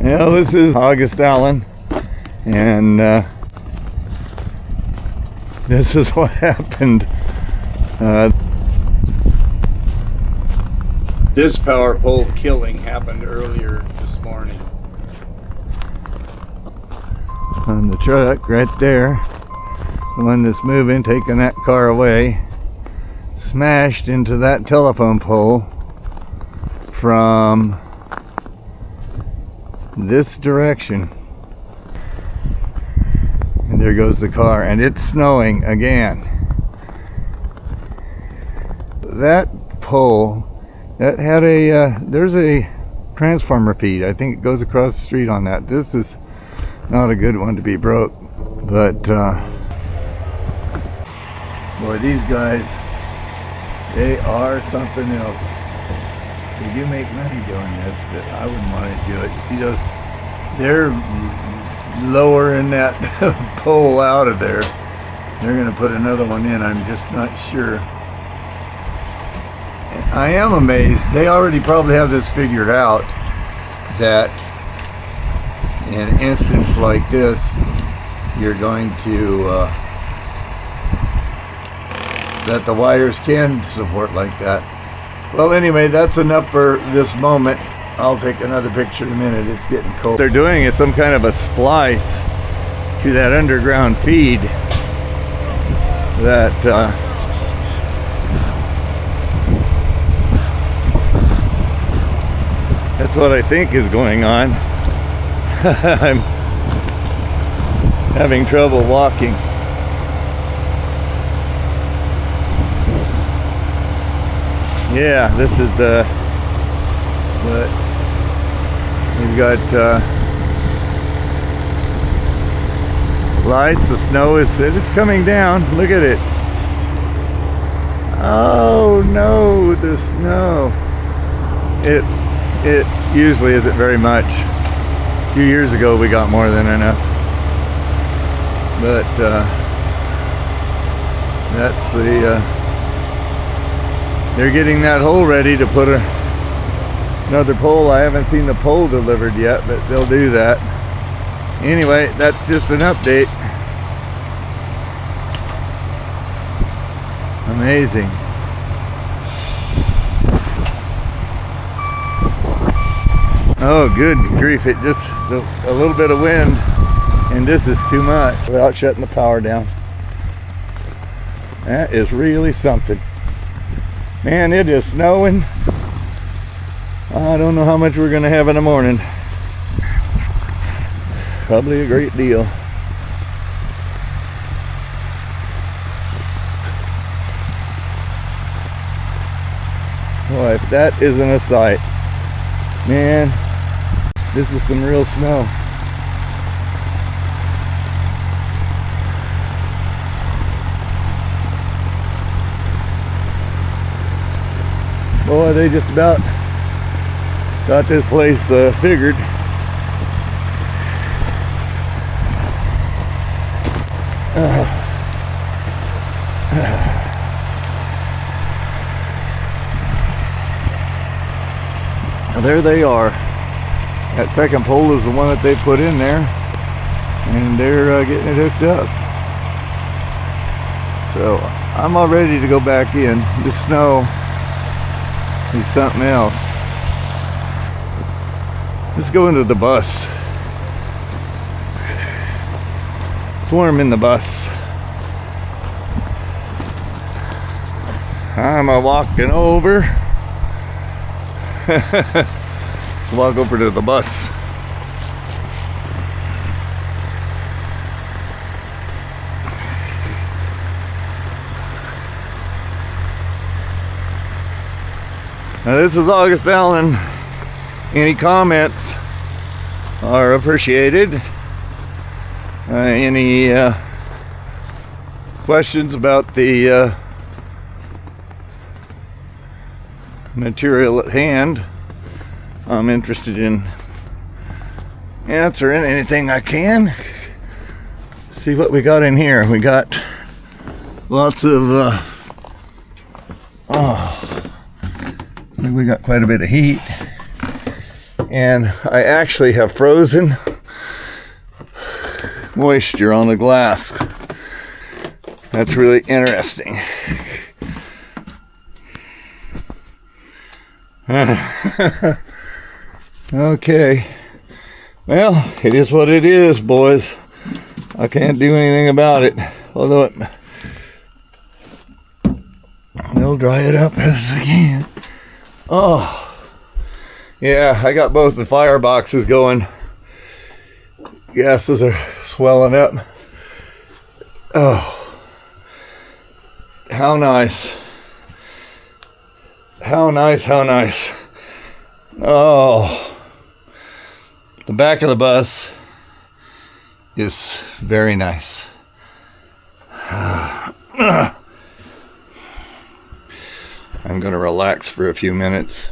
Well, this is August Allen, and this is what happened. This power pole killing happened earlier this morning. On the truck right there, the one that's moving, taking that car away, smashed into that telephone pole from this direction. And there goes the car, and it's snowing again. That pole, that had a there's a transformer feed. I think it goes across the street on that. This is not a good one to be broke, but boy, these guys, they are something else. They do make money doing this, but I wouldn't want to do it. You see those, they're lowering that pole out of there. They're going to put another one in. I'm just not sure. And I am amazed. They already probably have this figured out, that in an instance like this, you're going to that the wires can support like that. Well, anyway, that's enough for this moment. I'll take another picture in a minute. It's getting cold. They're doing is some kind of a splice to that underground feed that that's what I think is going on. I'm having trouble walking. Yeah, this is the we've got lights. The snow it's coming down. Look at it. Oh no, the snow. It usually isn't very much. A few years ago we got more than enough, but that's the they're getting that hole ready to put another pole. I haven't seen the pole delivered yet, but they'll do that. Anyway, that's just an update. Amazing. Oh, good grief, it just, a little bit of wind, and this is too much without shutting the power down. That is really something. Man, it is snowing. I don't know how much we're going to have in the morning. Probably a great deal. Boy, if that isn't a sight. Man, this is some real snow. Boy, they just about got this place figured. There they are. That second pole is the one that they put in there, and they're getting it hooked up. So I'm all ready to go back in. The snow is something else. Let's go into the bus. It's warm in the bus. I'm walking over. Let's walk over to the bus. Now, this is August Allen. Any comments are appreciated. Any questions about the material at hand, I'm interested in answering anything I can. See what we got in here. We got lots of looks like we got quite a bit of heat. And I actually have frozen moisture on the glass. That's really interesting. Okay. Well, it is what it is, boys. I can't do anything about it. Although I'll dry it up as I can. Oh. Yeah, I got both the fireboxes going. Gases are swelling up. Oh. How nice. How nice, how nice. Oh. The back of the bus is very nice. I'm going to relax for a few minutes.